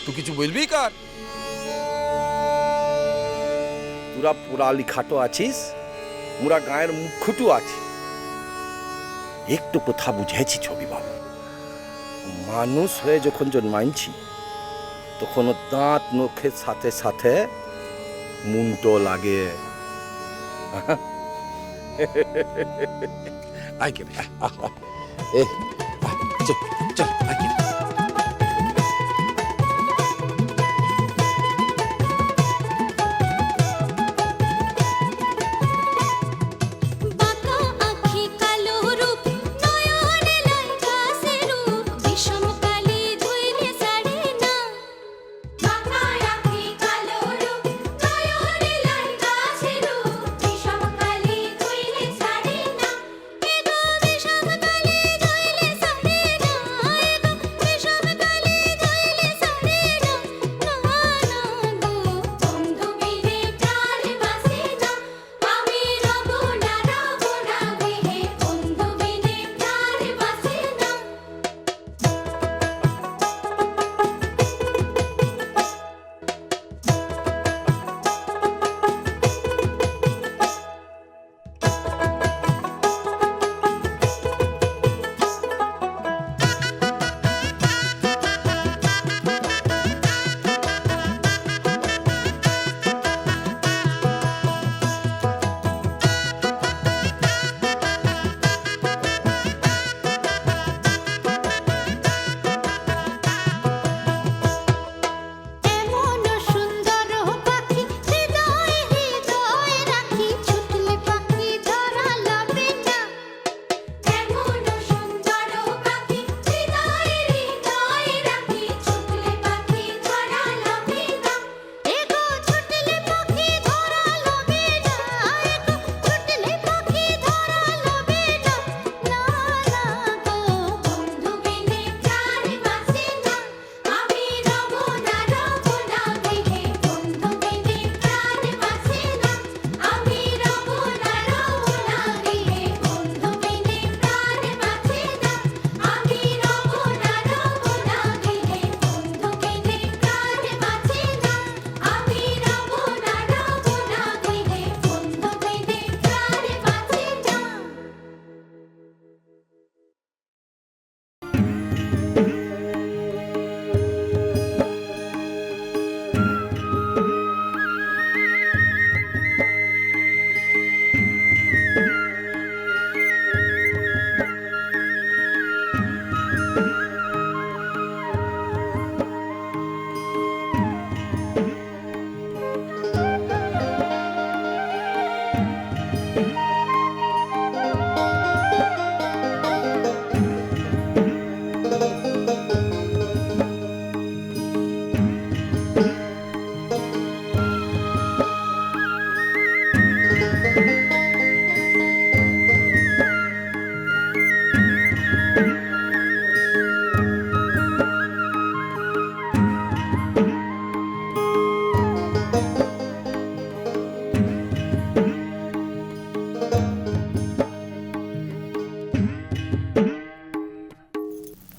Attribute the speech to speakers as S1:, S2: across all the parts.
S1: তুই কিছু বলবি কার?
S2: তোরা পোড়ালি খাটো আছিস, মোরা গায়ের মুখ্যটু আছি। একটু কথা বুঝেছি ছবি বাবু, মানুষ হয়ে যখন জন্মাইছি তখন দাঁত নখের সাথে সাথে মুন্টো লাগে।
S1: আয় কে এ চল চল আয় কে।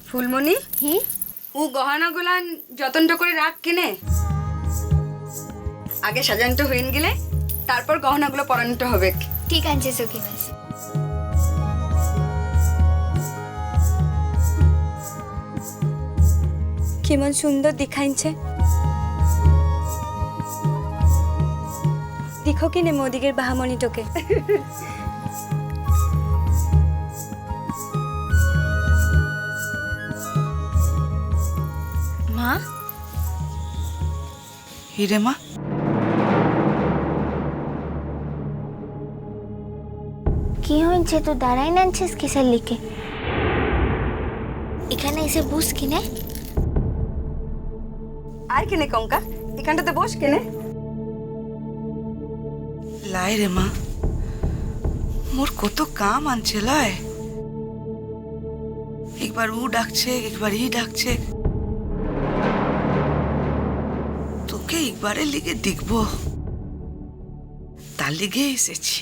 S3: ফুলমণি, ও গহনা গুলান যতনটা করে রাখ কিনে, আগে সাজানটা হয়ে গেলে তারপর গহনাগুলো পরানোটা হবে।
S4: ঠিক আছে সখী মাসি।
S3: কেমন সুন্দর দেখাইছে, দেখো কিনে মোদিগের বাহামণিটোকে।
S5: মা, হিরে মা,
S4: কি হয়েছে? তো দাঁড়াই নানছিস কিসের লিখে? এখানে এসে বুঝ কিনে।
S3: আর কিনে কঙ্কা, এখানটাতে বস কিনে।
S5: লাই রে মা, মোর কত কাম আনছে লয়। একবার ও ডাকছে, একবার ই ডাকছে। তোকে একবারে লিগে দেখব, তার লিগে এসেছি।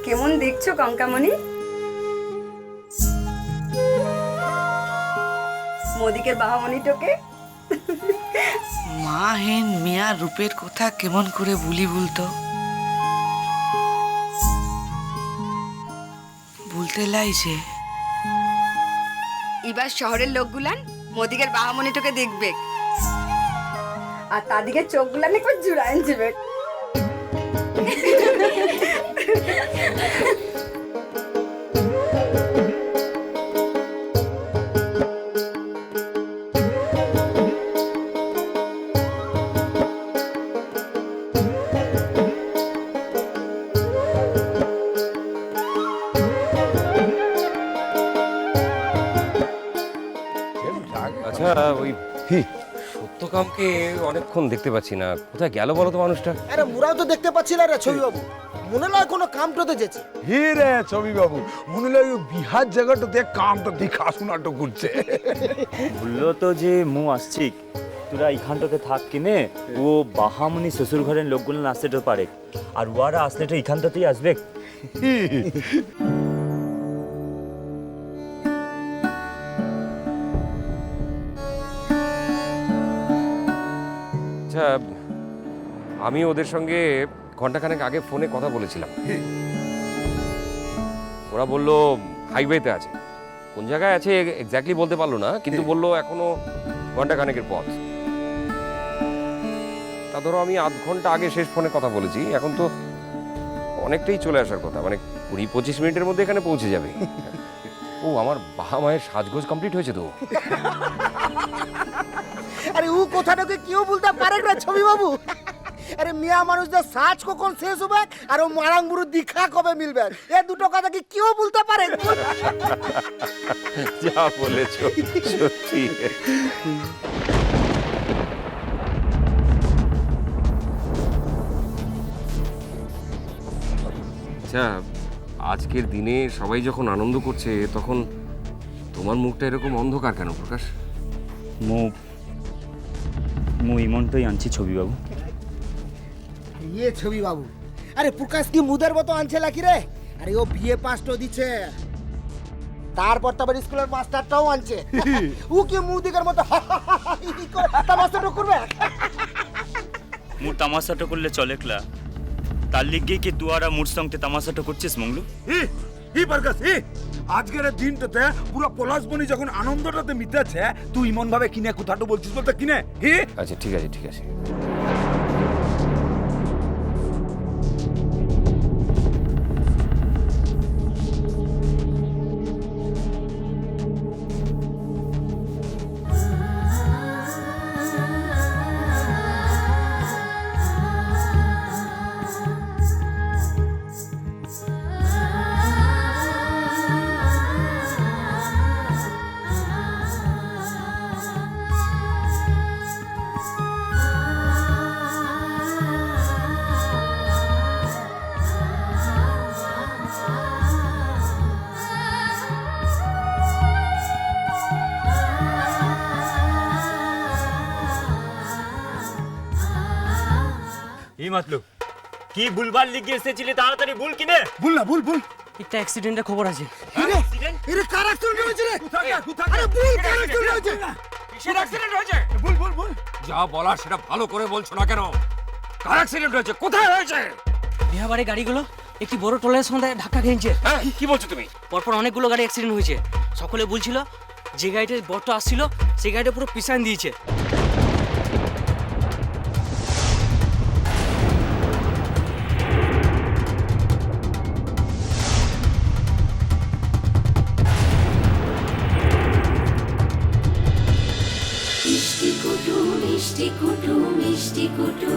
S3: কেমন দেখছো কঙ্কামণি? মোদিকের বাহামণিটাকে।
S5: মা হেন মিয়া রূপের কথা কেমন করে বলি বলতো? বলতে লাইছে
S3: এবার শহরের লোকগুলান মোদিকের বাহামণিটাকে দেখবে, আর তাদিকে চোখগুলান একবার জুড়াইন যাবে।
S6: আচ্ছা, ওই সত্যকামকে অনেকক্ষণ দেখতে পাচ্ছি না, কোথায় গেল বলো তো মানুষটা?
S7: আরে মুরাও তো দেখতে পাচ্ছি না রে ছবি বাবু, মনে নয় কোনো কামটাতে যেছে।
S1: হি রে ছবি বাবু, মনে হয় ওই বিহার জায়গাটাতে কামটা দেখা শোনাটো করছে।
S8: বললো তো যে মু আসছি, তোরা এখানটাতে থাক কিনে, ও বাহামনি শ্বশুর ঘরের লোকগুলো আসতে তো পারে, আর ওরা আসলে তো এখানটাতেই আসবে।
S6: আচ্ছা, আমি ওদের সঙ্গে ঘন্টাখানেক আগে ফোনে কথা বলেছিলাম। ওরা বললো হাইওয়েতে আছে, কোন জায়গায় আছে এক্স্যাক্টলি বলতে পারলো না, কিন্তু বললো এখনো ঘন্টাখানেকের পথ। তা ধরো আমি আধ ঘন্টা আগে শেষ ফোনে কথা বলেছি, এখন তো অনেকটাই চলে আসার কথা, মানে 20-25 মিনিটের মধ্যে এখানে পৌঁছে যাবে। ও, আমার বাবা মায়ের সাজগোজ কমপ্লিট হয়েছে তো।
S7: আরে ও কথাটাকে কেউ বলতে পারে না ছবি বাবু। আরে মিয়া মানুষদের সাজ কখন শেষ হবে আর ও মারাংবুরু দীক্ষা কবে মিলবে, এ দুটো কথা কি কেউ বলতে পারে?
S6: যা বলেছো সত্যি। আচ্ছা, আজকের দিনে সবাই যখন আনন্দ করছে, তখন তোমার মুখটা এরকম অন্ধকার কেন প্রকাশ?
S8: মু ইমনটাই আনছি ছবি বাবু।
S7: ইয়ে ছবি বাবু, আরে প্রকাশ কি মুদের মতো আনছে নাকি রে? আরে ও বিয়ে পাসটাও দিচ্ছে, তারপর তো আবার স্কুলের মাস্টারটাও আনছে। ও কি মুদিকের মতো তামাশাটা করবে?
S8: মুর তামাশাটা করলে চলে ক্লা, তার লিগে কি তুয়ারা মুর সঙ্গে তামাশাটা করছিস মঙ্গলু?
S1: ই বরগাস, আজকের দিনটাতে পুরো পলাশবনি যখন আনন্দটাতে মিটেছে, তুই ইমন ভাবে কিনে কথাটা বলছিস বলতে কিনে?
S6: আচ্ছা ঠিক আছে, ঠিক আছে।
S8: এই মতলব কি ভুলভাল লিখে এসেছিলি, তাড়াতাড়ি ভুল কিনে
S1: ভুল না, ভুল ভুল।
S9: একটা অ্যাক্সিডেন্টের খবর আছে।
S7: এরে কার অ্যাক্সিডেন্ট হয়েছে রে?
S1: কোথায়?
S7: আরে ভুল কার অ্যাক্সিডেন্ট হয়েছে?
S6: কিসের অ্যাক্সিডেন্ট হয়েছে?
S1: ভুল ভুল ভুল।
S6: যা বলার সেটা ভালো করে বলছো না কেন? কার অ্যাক্সিডেন্ট হয়েছে? কোথায় হয়েছে?
S9: বিহাবাড়ি গাড়িগুলো একটি বড় ট্রলারের সঙ্গে ধাক্কা খেয়েছে।
S6: হ্যাঁ, কি বলছো তুমি?
S9: পরপর অনেকগুলো গাড়ি অ্যাক্সিডেন্ট হয়েছে। সকলে বলছিল যে গাড়িটা বড়টা আসছিল সেই গাড়িটা পুরো পিছান দিয়েছে।
S10: মিষ্টি কুটু মিষ্টি কুটু মিষ্টি কুটু